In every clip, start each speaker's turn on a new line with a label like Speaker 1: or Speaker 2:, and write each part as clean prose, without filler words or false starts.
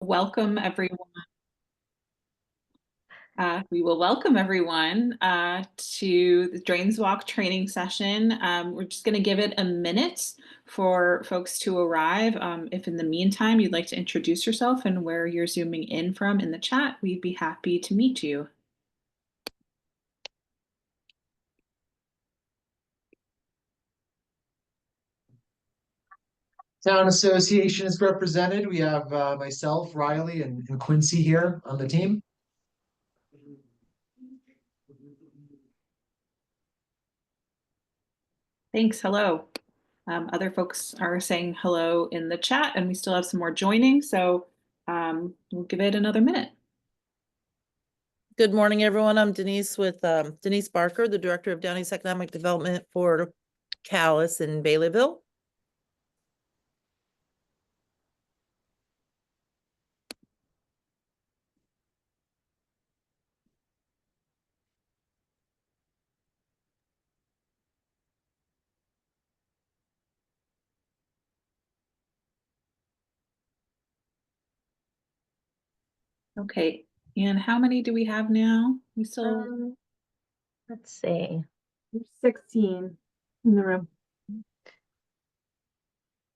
Speaker 1: Welcome everyone. We will welcome everyone to the Drains Walk training session. We're just going to give it a minute for folks to arrive. If in the meantime you'd like to introduce yourself and where you're zooming in from in the chat, we'd be happy to meet you.
Speaker 2: Town Association is represented. We have myself, Riley, and Quincy here on the team.
Speaker 1: Thanks. Hello. Other folks are saying hello in the chat, and we still have some more joining, so we'll give it another minute.
Speaker 3: Good morning, everyone. I'm Denise with Denise Barker, the Director of Downey's Economic Development for Calais in Baileyville.
Speaker 1: Okay, and how many do we have now? We still
Speaker 4: Let's see.
Speaker 5: There's 16 in the room.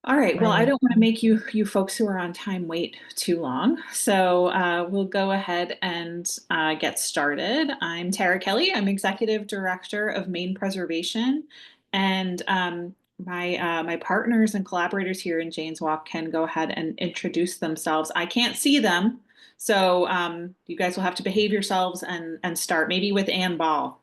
Speaker 1: All right. Well, I don't want to make you folks who are on time wait too long. So we'll go ahead and get started. I'm Tara Kelly. I'm Executive Director of Maine Preservation. And my partners and collaborators here in Janes Walk can go ahead and introduce themselves. I can't see them. So you guys will have to behave yourselves and start maybe with Ann Ball.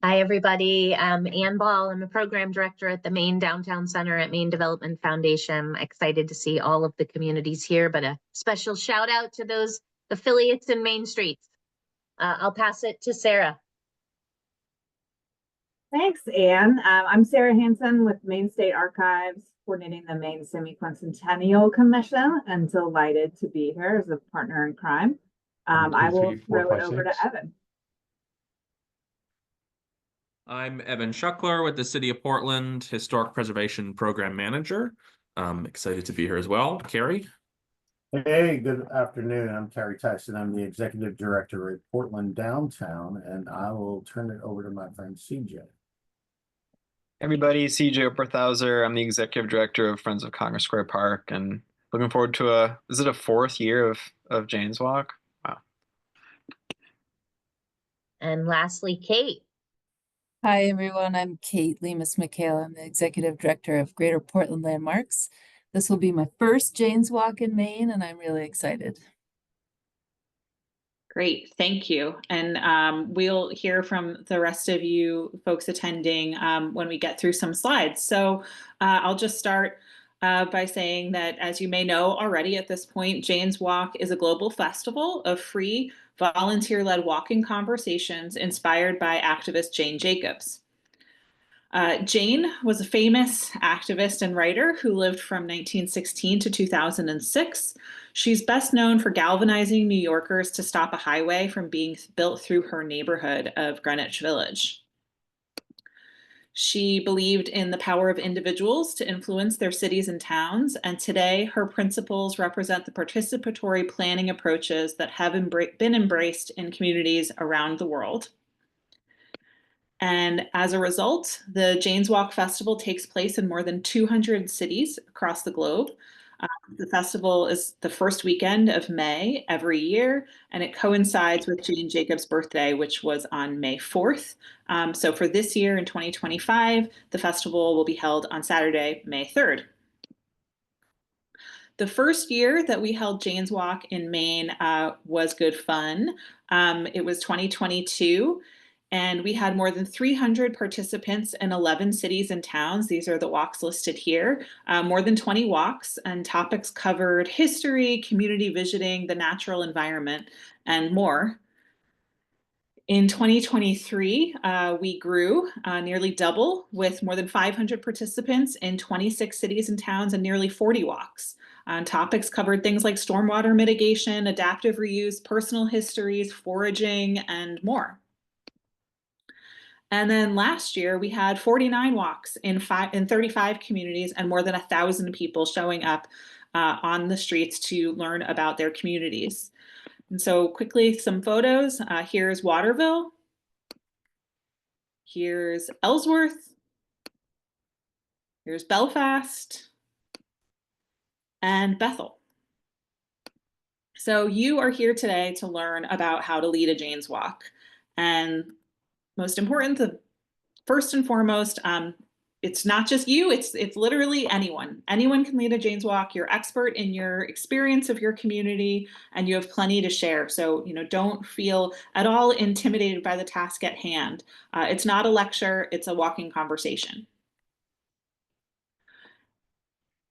Speaker 4: Hi, everybody. Ann Ball. I'm a program director at the Maine Downtown Center at Maine Development Foundation. Excited to see all of the communities here, but a special shout out to those affiliates in Main Streets. I'll pass it to Sarah.
Speaker 5: Thanks, Anne. I'm Sarah Hansen with Maine State Archives, coordinating the Maine Semi-Quincentennial Commission, and delighted to be here as a partner in crime. I will throw it over to Evan.
Speaker 6: I'm Evan Schuckler with the City of Portland, Historic Preservation Program Manager. I'm excited to be here as well. Carrie?
Speaker 7: Hey, good afternoon. I'm Terry Tyson. I'm the Executive Director at Portland Downtown, and I will turn it over to my friend CJ.
Speaker 8: Everybody, CJ Oberthauser. I'm the Executive Director of Friends of Congress Square Park, and looking forward to is it a 4th year of Janes Walk? Wow.
Speaker 4: And lastly, Kate.
Speaker 9: Hi, everyone. I'm Kate Lemus-McHale. I'm the Executive Director of Greater Portland Landmarks. This will be my first Janes Walk in Maine, and I'm really excited.
Speaker 1: Great, thank you. And we'll hear from the rest of you folks attending when we get through some slides. So I'll just start by saying that, as you may know already at this point, Janes Walk is a global festival of free, volunteer-led walking conversations inspired by activist Jane Jacobs. Jane was a famous activist and writer who lived from 1916 to 2006. She's best known for galvanizing New Yorkers to stop a highway from being built through her neighborhood of Greenwich Village. She believed in the power of individuals to influence their cities and towns, and today her principles represent the participatory planning approaches that have been embraced in communities around the world. And as a result, the Janes Walk Festival takes place in more than 200 cities across the globe. The festival is the first weekend of May every year, and it coincides with Jane Jacobs' birthday, which was on May 4th. So for this year in 2025, the festival will be held on Saturday, May 3rd. The first year that we held Janes Walk in Maine was good fun. It was 2022. And we had more than 300 participants in 11 cities and towns. These are the walks listed here. More than 20 walks, and topics covered history, community visiting, the natural environment, and more. In 2023, we grew nearly double, with more than 500 participants in 26 cities and towns and nearly 40 walks. Topics covered things like stormwater mitigation, adaptive reuse, personal histories, foraging, and more. And then last year we had 49 walks in 35 communities and more than 1,000 people showing up on the streets to learn about their communities. And so quickly, some photos. Here's Waterville. Here's Ellsworth. Here's Belfast. And Bethel. So you are here today to learn about how to lead a Jane's Walk. And most important, first and foremost, it's not just you, it's literally anyone. Anyone can lead a Jane's Walk. You're expert in your experience of your community and you have plenty to share. So, don't feel at all intimidated by the task at hand. It's not a lecture, it's a walking conversation.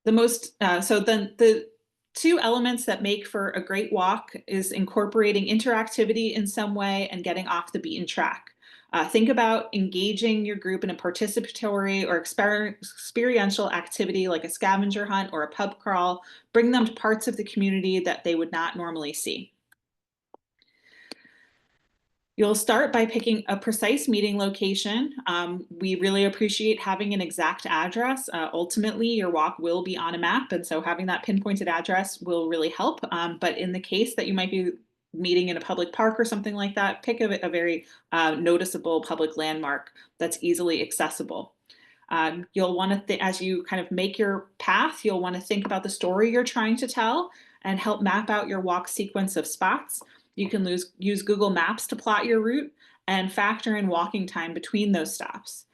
Speaker 1: The two elements that make for a great walk is incorporating interactivity in some way and getting off the beaten track. Think about engaging your group in a participatory or experiential activity like a scavenger hunt or a pub crawl. Bring them to parts of the community that they would not normally see. You'll start by picking a precise meeting location. We really appreciate having an exact address. Ultimately, your walk will be on a map, and so having that pinpointed address will really help. But in the case that you might be meeting in a public park or something like that, pick a very noticeable public landmark that's easily accessible. You'll want to, as you kind of make your path, you'll want to think about the story you're trying to tell and help map out your walk sequence of spots. You can use Google Maps to plot your route and factor in walking time between those stops.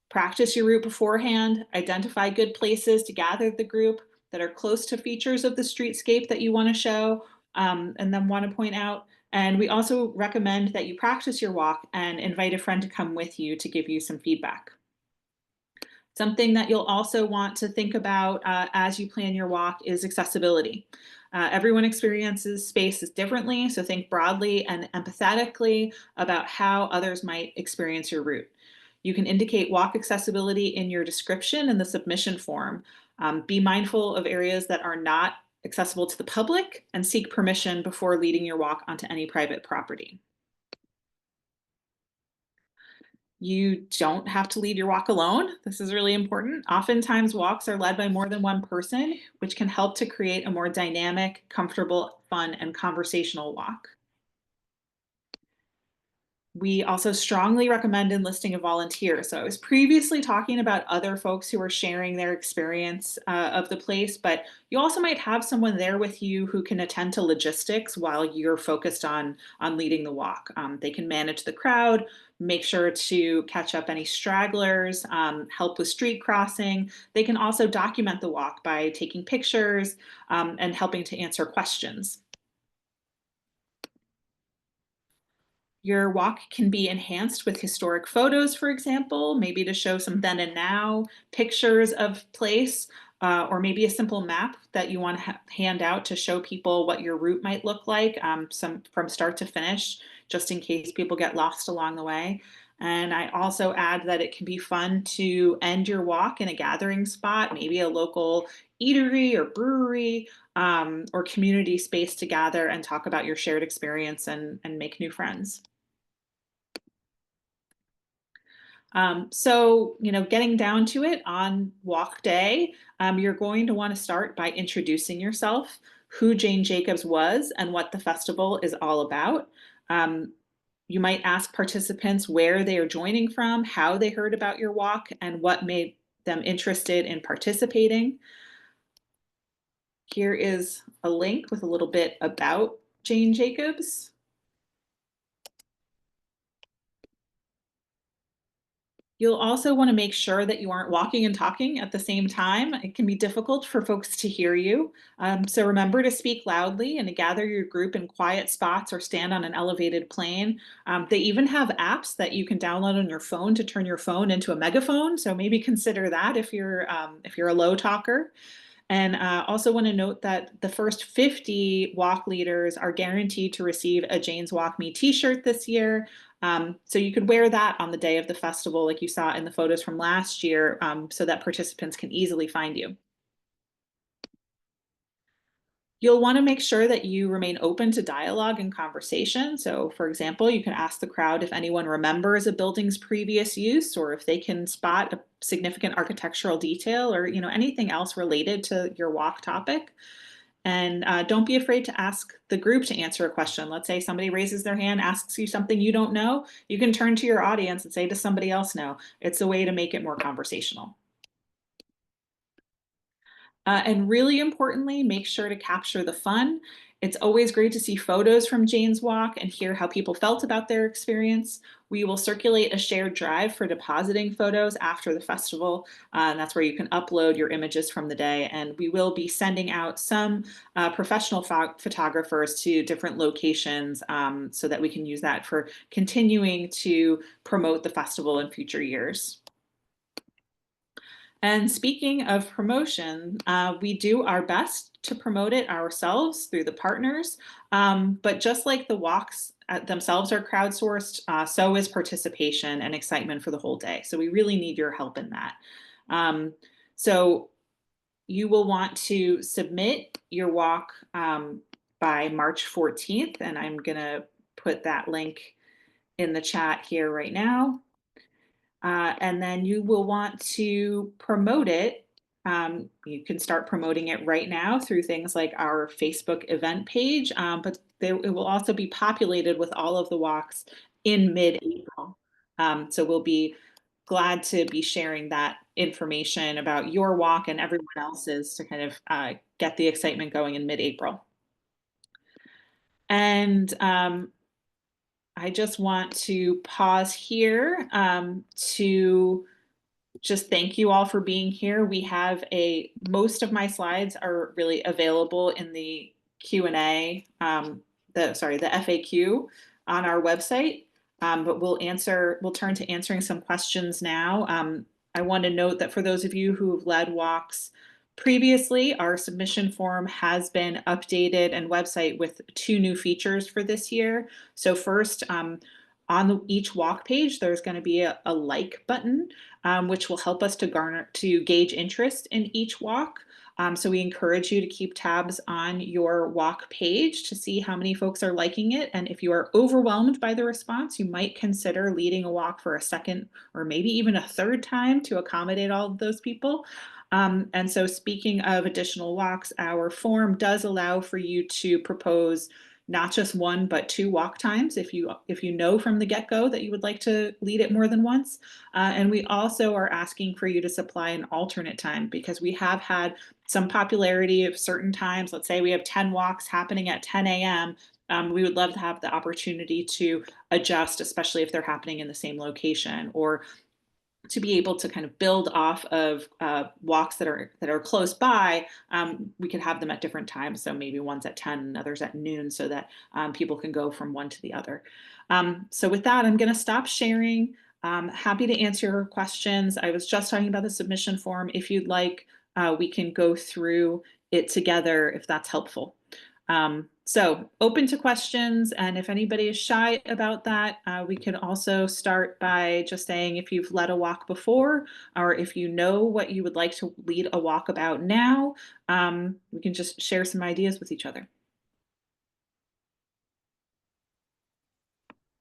Speaker 1: Practice your route beforehand, identify good places to gather the group that are close to features of the streetscape that you want to show and then want to point out. And we also recommend that you practice your walk and invite a friend to come with you to give you some feedback. Something that you'll also want to think about as you plan your walk is accessibility. Everyone experiences spaces differently, so think broadly and empathetically about how others might experience your route. You can indicate walk accessibility in your description in the submission form. Be mindful of areas that are not accessible to the public and seek permission before leading your walk onto any private property. You don't have to lead your walk alone. This is really important. Oftentimes walks are led by more than one person, which can help to create a more dynamic, comfortable, fun, and conversational walk. We also strongly recommend enlisting a volunteer. So I was previously talking about other folks who are sharing their experience of the place, but you also might have someone there with you who can attend to logistics while you're focused on leading the walk. They can manage the crowd, make sure to catch up any stragglers, help with street crossing. They can also document the walk by taking pictures and helping to answer questions. Your walk can be enhanced with historic photos, for example, maybe to show some then and now pictures of place, or maybe a simple map that you want to hand out to show people what your route might look like, from start to finish, just in case people get lost along the way. And I also add that it can be fun to end your walk in a gathering spot, maybe a local eatery or brewery, or community space to gather and talk about your shared experience and make new friends. So, getting down to it on walk day, you're going to want to start by introducing yourself, who Jane Jacobs was and what the festival is all about. You might ask participants where they are joining from, how they heard about your walk, and what made them interested in participating. Here is a link with a little bit about Jane Jacobs. You'll also want to make sure that you aren't walking and talking at the same time. It can be difficult for folks to hear you. So remember to speak loudly and to gather your group in quiet spots or stand on an elevated plane. They even have apps that you can download on your phone to turn your phone into a megaphone. So maybe consider that if you're a low talker. And also want to note that the first 50 walk leaders are guaranteed to receive a Jane's Walk Me t-shirt this year. So you could wear that on the day of the festival, like you saw in the photos from last year, so that participants can easily find you. You'll want to make sure that you remain open to dialogue and conversation. So, for example, you can ask the crowd if anyone remembers a building's previous use, or if they can spot a significant architectural detail, or anything else related to your walk topic. And don't be afraid to ask the group to answer a question. Let's say somebody raises their hand, asks you something you don't know. You can turn to your audience and say, does somebody else know? It's a way to make it more conversational. And really importantly, make sure to capture the fun. It's always great to see photos from Jane's Walk and hear how people felt about their experience. We will circulate a shared drive for depositing photos after the festival. And that's where you can upload your images from the day. And we will be sending out some professional photographers to different locations so that we can use that for continuing to promote the festival in future years. And speaking of promotion, we do our best to promote it ourselves through the partners. But just like the walks themselves are crowdsourced, so is participation and excitement for the whole day. So we really need your help in that. So you will want to submit your walk by March 14th, and I'm going to put that link in the chat here right now. And then you will want to promote it. You can start promoting it right now through things like our Facebook event page, but it will also be populated with all of the walks in mid-April. So we'll be glad to be sharing that information about your walk and everyone else's to kind of get the excitement going in mid-April. And I just want to pause here to just thank you all for being here. We have most of my slides are really available in the Q&A, the FAQ on our website, but we'll turn to answering some questions now. I want to note that for those of you who have led walks previously, our submission form has been updated and website with 2 new features for this year. So first, on each walk page, there's going to be a like button, which will help us to gauge interest in each walk. So we encourage you to keep tabs on your walk page to see how many folks are liking it. And if you are overwhelmed by the response, you might consider leading a walk for a second or maybe even a third time to accommodate all of those people. And so speaking of additional walks, our form does allow for you to propose not just 1, but 2 walk times if you know from the get-go that you would like to lead it more than once. And we also are asking for you to supply an alternate time because we have had some popularity of certain times. Let's say we have 10 walks happening at 10 a.m. We would love to have the opportunity to adjust, especially if they're happening in the same location, or to be able to kind of build off of walks that are close by. We could have them at different times. So maybe one's at 10 and others at noon so that people can go from one to the other. So with that, I'm going to stop sharing. Happy to answer your questions. I was just talking about the submission form. If you'd like, we can go through it together if that's helpful. So open to questions, and if anybody is shy about that, we can also start by just saying if you've led a walk before, or if you know what you would like to lead a walk about now, we can just share some ideas with each other.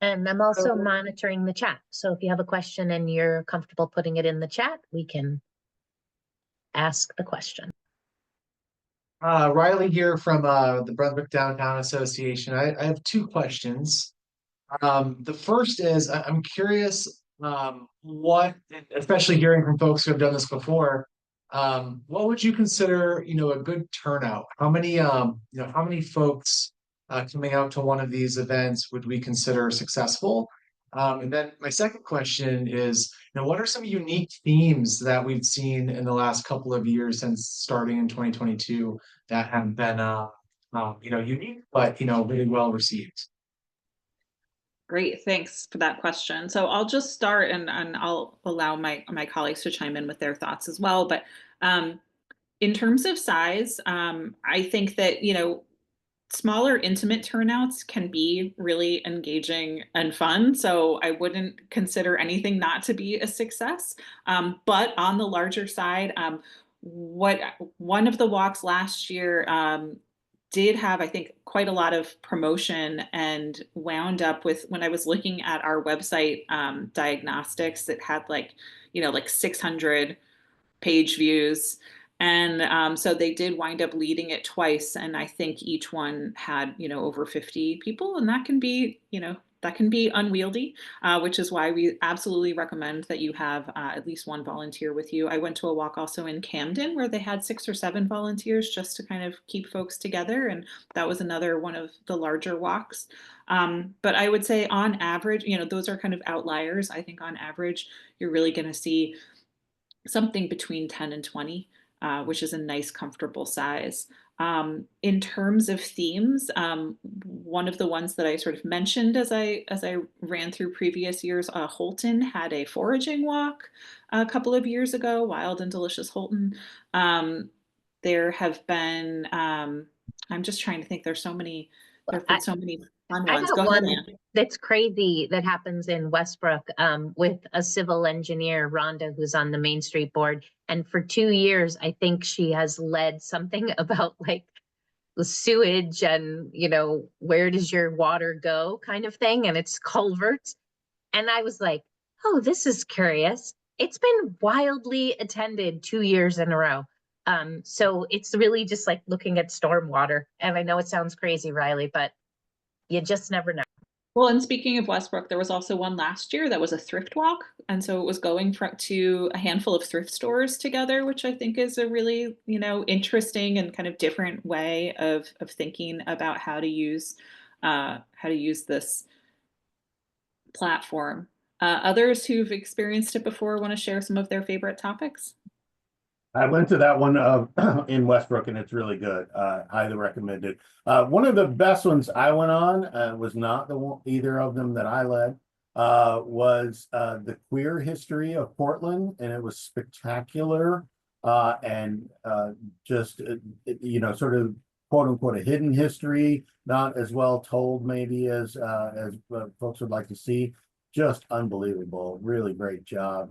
Speaker 4: And I'm also monitoring the chat. So if you have a question and you're comfortable putting it in the chat, we can ask the question.
Speaker 2: Riley here from the Brunswick Downtown Association. I have 2 questions. The first is I'm curious what, especially hearing from folks who have done this before, what would you consider, a good turnout? How many how many folks coming out to one of these events would we consider successful? And then my second question is, what are some unique themes that we've seen in the last couple of years since starting in 2022 that have been, unique, but, really well received?
Speaker 1: Great, thanks for that question. So I'll just start and I'll allow my colleagues to chime in with their thoughts as well. But in terms of size, I think that, smaller intimate turnouts can be really engaging and fun. So I wouldn't consider anything not to be a success. But on the larger side, one of the walks last year did have, I think, quite a lot of promotion and wound up with, when I was looking at our website diagnostics, it had like, like 600 page views. And so they did wind up leading it twice. And I think each one had, over 50 people. And that can be, that can be unwieldy, which is why we absolutely recommend that you have at least one volunteer with you. I went to a walk also in Camden where they had 6 or 7 volunteers just to kind of keep folks together. And that was another one of the larger walks. But I would say on average, those are kind of outliers. I think on average, you're really going to see something between 10 and 20, which is a nice, comfortable size. In terms of themes, one of the ones that I sort of mentioned as I ran through previous years, Holton had a foraging walk a couple of years ago, Wild and Delicious Holton. There have been, I'm just trying to think, there's so many, there have been so many fun
Speaker 4: I
Speaker 1: ones.
Speaker 4: got
Speaker 1: Go ahead,
Speaker 4: one
Speaker 1: Ann.
Speaker 4: that's crazy that happens in Westbrook with a civil engineer, Rhonda, who's on the Main Street board. And for 2 years, I think she has led something about like the sewage and, where does your water go kind of thing. And it's culverts. And I was like, oh, this is curious. It's been wildly attended 2 years in a row. So it's really just like looking at stormwater. And I know it sounds crazy, Riley, but you just never know.
Speaker 1: Well, and speaking of Westbrook, there was also one last year that was a thrift walk. And so it was going to a handful of thrift stores together, which I think is a really, interesting and kind of different way of thinking about how to use this platform. Others who've experienced it before want to share some of their favorite topics?
Speaker 7: I went to that one in Westbrook, and it's really good. Highly recommended. One of the best ones I went on was not either of them that I led. Was the queer history of Portland, and it was spectacular. And just sort of quote unquote a hidden history, not as well told maybe as folks would like to see. Just unbelievable. Really great job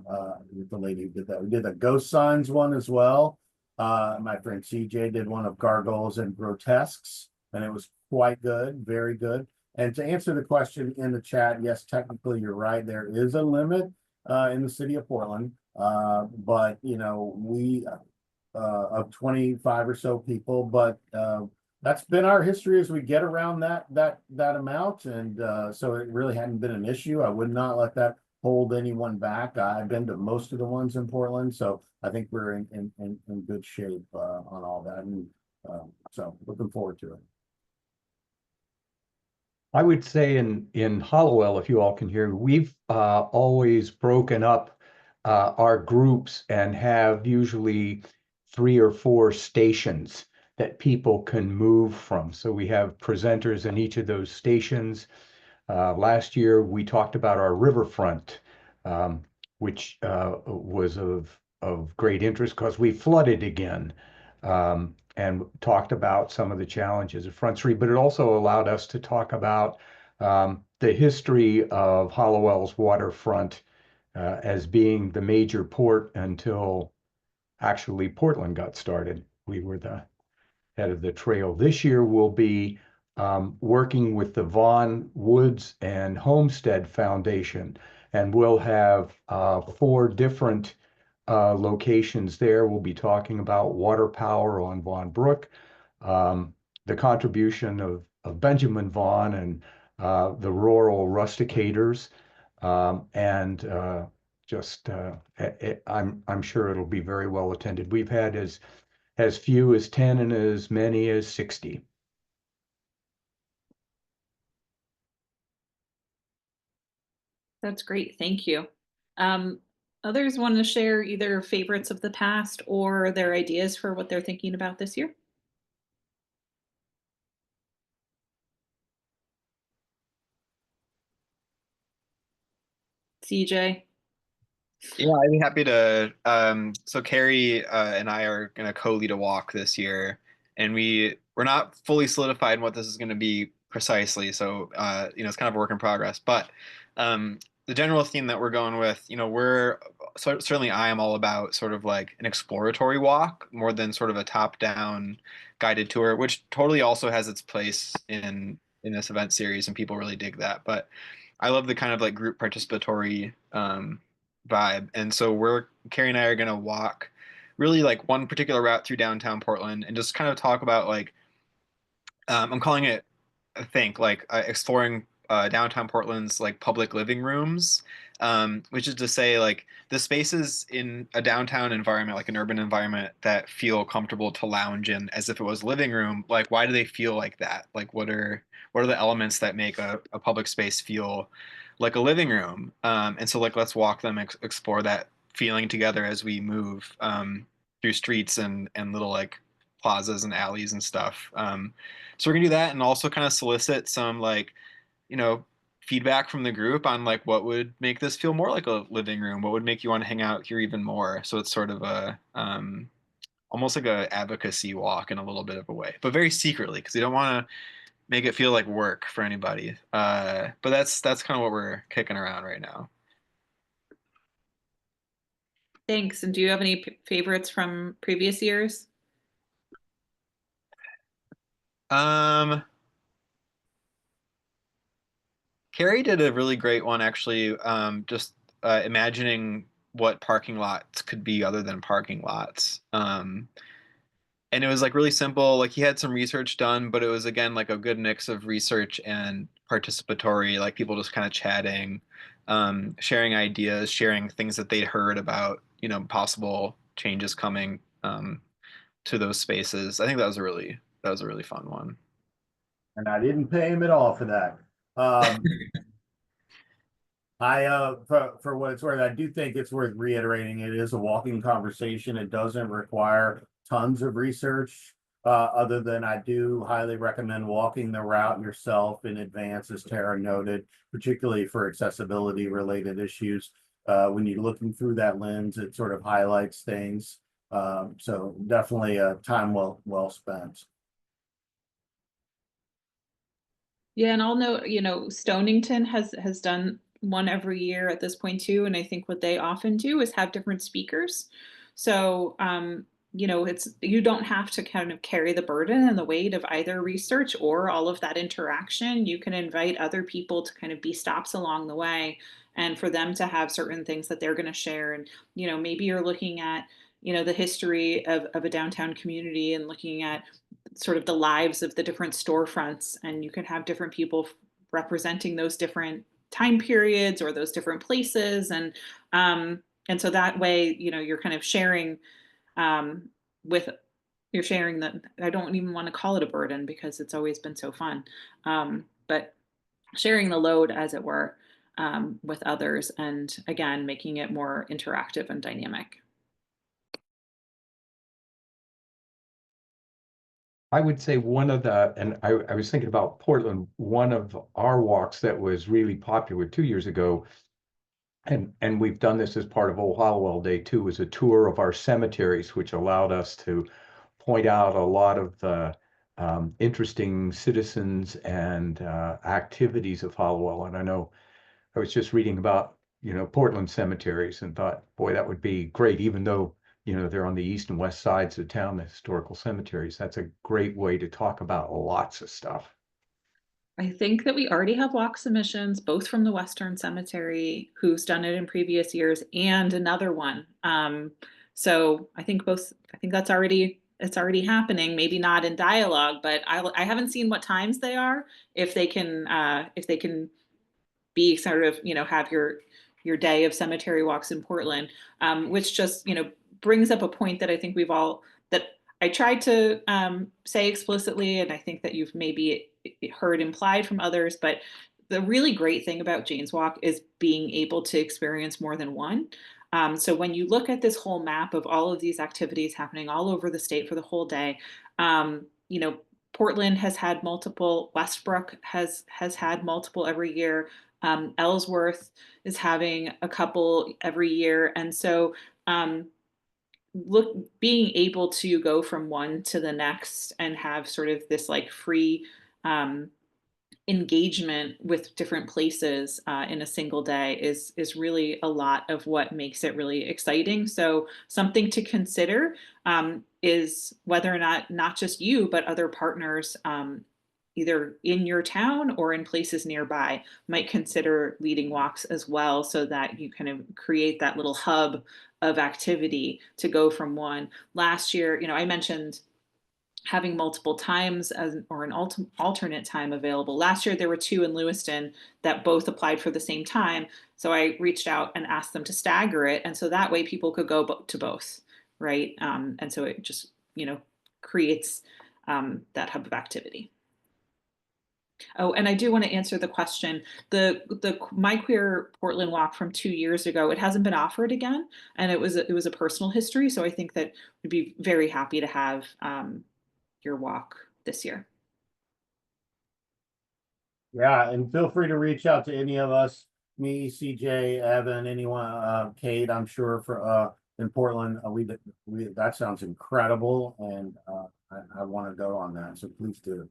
Speaker 7: with the lady who did that. We did the ghost signs one as well. My friend CJ did one of gargoyles and grotesques, and it was quite good, very good. And to answer the question in the chat, yes, technically you're right. There is a limit in the city of Portland, but we of 25 or so people, but that's been our history as we get around that amount, and so it really hadn't been an issue. I would not let that hold anyone back. I've been to most of the ones in Portland, so I think we're in good shape on all that, and so looking forward to it.
Speaker 10: I would say in Hollowell, if you all can hear, we've always broken up our groups and have usually 3 or 4 stations that people can move from. So we have presenters in each of those stations. Last year, we talked about our riverfront, which was of great interest because we flooded again, and talked about some of the challenges of Front Street, but it also allowed us to talk about the history of Hollowell's waterfront as being the major port until actually Portland got started. We were the head of the trail. This year we'll be working with the Vaughn Woods and Homestead Foundation, and we'll have 4 different locations there. We'll be talking about water power on Vaughn Brook, the contribution of Benjamin Vaughn and the rural rusticators, and I'm sure it'll be very well attended. We've had as few as 10 and as many as 60.
Speaker 1: That's great. Thank you. Others want to share either favorites of the past or their ideas for what they're thinking about this year? CJ?
Speaker 8: Yeah, I'd be happy to. So Carrie and I are going to co-lead a walk this year, and we're not fully solidified in what this is going to be precisely. So it's kind of a work in progress. But the general theme that we're going with, you know, certainly I am all about sort of like an exploratory walk more than sort of a top-down guided tour, which totally also has its place in this event series, and people really dig that. But I love the kind of like group participatory vibe, and so Carrie and I are gonna walk really like one particular route through downtown Portland and just kind of talk about like I'm calling it, I think, like exploring downtown Portland's like public living rooms, which is to say like the spaces in a downtown environment, like an urban environment, that feel comfortable to lounge in as if it was a living room. Like, why do they feel like that? Like, what are the elements that make a public space feel like a living room? And so like let's walk them, explore that feeling together as we move through streets and little like plazas and alleys and stuff. So we're gonna do that and also kind of solicit some like, you know, feedback from the group on like what would make this feel more like a living room, what would make you want to hang out here even more. So it's sort of a almost like a advocacy walk in a little bit of a way, but very secretly because we don't want to make it feel like work for anybody. But that's kind of what we're kicking around right now.
Speaker 1: Thanks. And do you have any favorites from previous years?
Speaker 8: Carrie did a really great one actually, just imagining what parking lots could be other than parking lots. And it was like really simple. Like he had some research done, but it was again like a good mix of research and participatory, like people just kind of chatting, sharing ideas, sharing things that they'd heard about, you know, possible changes coming to those spaces. I think that was a really fun one.
Speaker 7: And I didn't pay him at all for that. For what it's worth, I do think it's worth reiterating. It is a walking conversation. It doesn't require tons of research. Other than I do highly recommend walking the route yourself in advance, as Tara noted, particularly for accessibility related issues. When you're looking through that lens, it sort of highlights things. So definitely a time well spent.
Speaker 1: Yeah, and I'll note, you know, Stonington has done one every year at this point too, and I think what they often do is have different speakers. So, you know, you don't have to kind of carry the burden and the weight of either research or all of that interaction. You can invite other people to kind of be stops along the way and for them to have certain things that they're going to share. And, you know, maybe you're looking at, you know, the history of a downtown community and looking at sort of the lives of the different storefronts, and you can have different people representing those different time periods or those different places, and so that way, you know, you're kind of sharing with you're sharing that. I don't even want to call it a burden because it's always been so fun, but sharing the load, as it were, with others, and again making it more interactive and dynamic.
Speaker 10: I would say I was thinking about Portland, one of our walks that was really popular 2 years ago, and we've done this as part of Old Hollowell Day too, was a tour of our cemeteries, which allowed us to point out a lot of the interesting citizens and activities of Hollowell. And I know I was just reading about, you know, Portland cemeteries and thought, boy, that would be great, even though, you know, they're on the east and west sides of town, the historical cemeteries. That's a great way to talk about lots of stuff.
Speaker 1: I think that we already have walk submissions, both from the Western Cemetery, who's done it in previous years, and another one. So I think that's it's already happening. Maybe not in dialogue, but I haven't seen what times they are. If they can be sort of, you know, have your day of cemetery walks in Portland, which just, you know, brings up a point that I think that I tried to say explicitly, and I think that you've maybe heard implied from others, but the really great thing about Jane's Walk is being able to experience more than one. So when you look at this whole map of all of these activities happening all over the state for the whole day, you know, Portland has had multiple, Westbrook has had multiple every year. Ellsworth is having a couple every year. And so being able to go from one to the next and have sort of this like free engagement with different places in a single day is really a lot of what makes it really exciting. So something to consider is whether or not just you, but other partners either in your town or in places nearby might consider leading walks as well, so that you kind of create that little hub of activity to go from one. Last year, I mentioned having multiple times or an alternate time available. Last year, there were 2 in Lewiston that both applied for the same time. So I reached out and asked them to stagger it. And so that way people could go to both, right? And so it just, creates that hub of activity. Oh, and I do want to answer the question. The My Queer Portland Walk from 2 years ago, it hasn't been offered again, and it was a personal history. So I think that we'd be very happy to have your walk this year.
Speaker 7: Yeah, and feel free to reach out to any of us, me, CJ, Evan, anyone, Kate, I'm sure for in Portland. We that sounds incredible, and I want to go on that. So please do.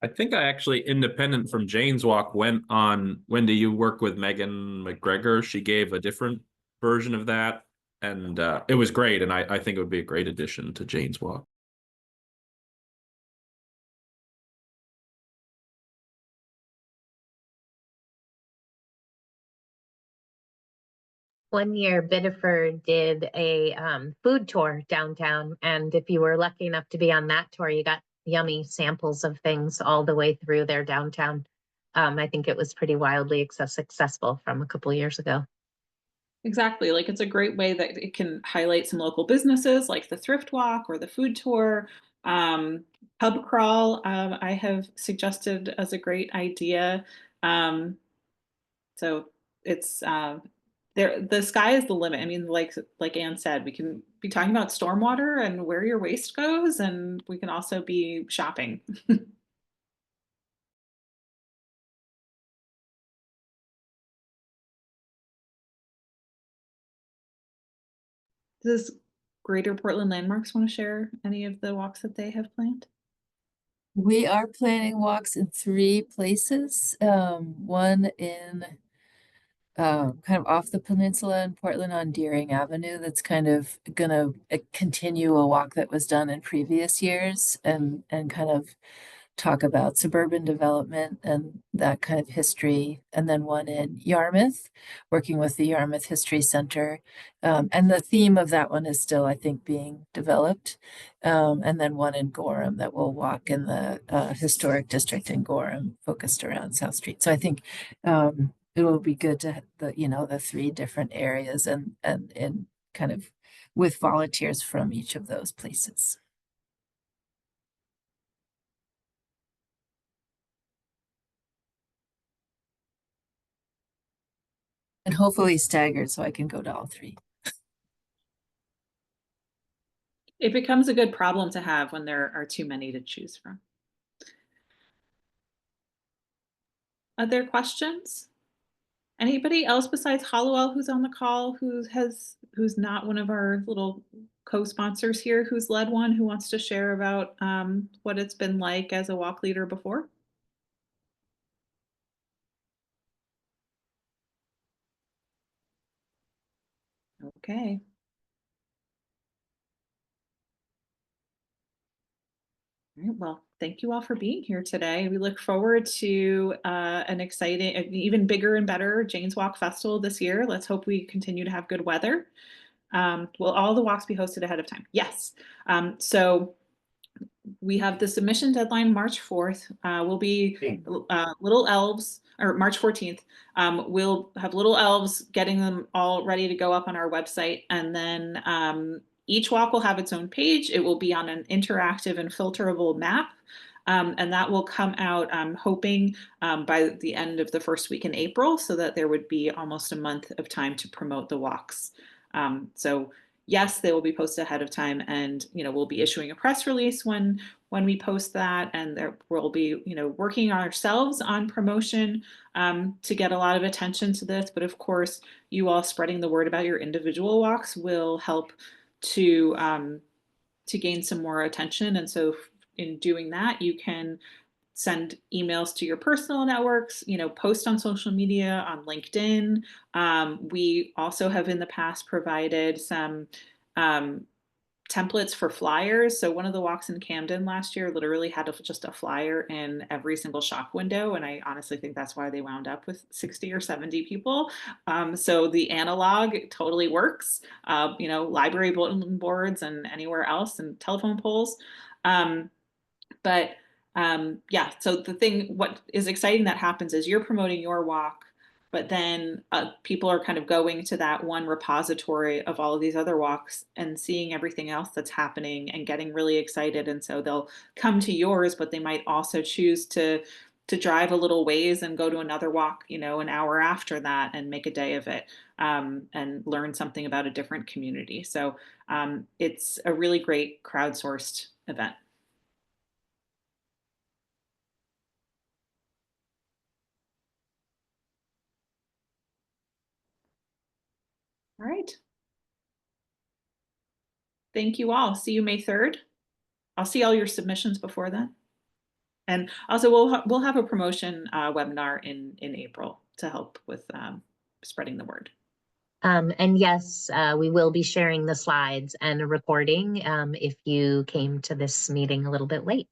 Speaker 6: I think I actually, independent from Jane's Walk, went on. Wendy, you work with Megan McGregor. She gave a different version of that, and it was great. And I think it would be a great addition to Jane's Walk.
Speaker 4: One year, Biddeford did a food tour downtown, and if you were lucky enough to be on that tour, you got yummy samples of things all the way through their downtown. I think it was pretty wildly successful from a couple of years ago.
Speaker 1: Exactly. Like, it's a great way that it can highlight some local businesses like the thrift walk or the food tour. Pub crawl, I have suggested as a great idea. So it's the sky is the limit. I mean, like Anne said, we can be talking about stormwater and where your waste goes, and we can also be shopping. Does Greater Portland Landmarks want to share any of the walks that they have planned?
Speaker 9: We are planning walks in 3 places. One in kind of off the peninsula in Portland on Deering Avenue. That's kind of gonna continue a walk that was done in previous years, and kind of talk about suburban development and that kind of history. And then one in Yarmouth, working with the Yarmouth History Center. And the theme of that one is still, I think, being developed. And then one in Gorham that will walk in the historic district in Gorham, focused around South Street. So I think it will be good to the 3 different areas and kind of with volunteers from each of those places. And hopefully staggered so I can go to all 3.
Speaker 1: It becomes a good problem to have when there are too many to choose from. Other questions? Anybody else besides Hollowell who's on the call who's not one of our little co-sponsors here, who's led one, who wants to share about what it's been like as a walk leader before? Okay. All right, well, thank you all for being here today. We look forward to an exciting, an even bigger and better Jane's Walk Festival this year. Let's hope we continue to have good weather. Will all the walks be hosted ahead of time? Yes. So we have the submission deadline March 4th. We'll be Little Elves, or March 14th. We'll have Little Elves getting them all ready to go up on our website. And then each walk will have its own page. It will be on an interactive and filterable map. And that will come out, I'm hoping, by the end of the first week in April, so that there would be almost a month of time to promote the walks. So yes, they will be posted ahead of time, and we'll be issuing a press release when we post that, and there will be working ourselves on promotion to get a lot of attention to this. But of course, you all spreading the word about your individual walks will help to gain some more attention. And so in doing that, you can send emails to your personal networks, post on social media, on LinkedIn. We also have in the past provided some templates for flyers. So one of the walks in Camden last year literally had just a flyer in every single shop window. And I honestly think that's why they wound up with 60 or 70 people. So the analog totally works, library bulletin boards and anywhere else, and telephone poles. So what is exciting that happens is you're promoting your walk, but then people are kind of going to that one repository of all of these other walks and seeing everything else that's happening and getting really excited. And so they'll come to yours, but they might also choose to drive a little ways and go to another walk, an hour after that, and make a day of it, and learn something about a different community. So it's a really great crowdsourced event. All right. Thank you all. See you May 3rd. I'll see all your submissions before then. And also we'll have a promotion webinar in April to help with spreading the word.
Speaker 4: And yes, we will be sharing the slides and a recording if you came to this meeting a little bit late.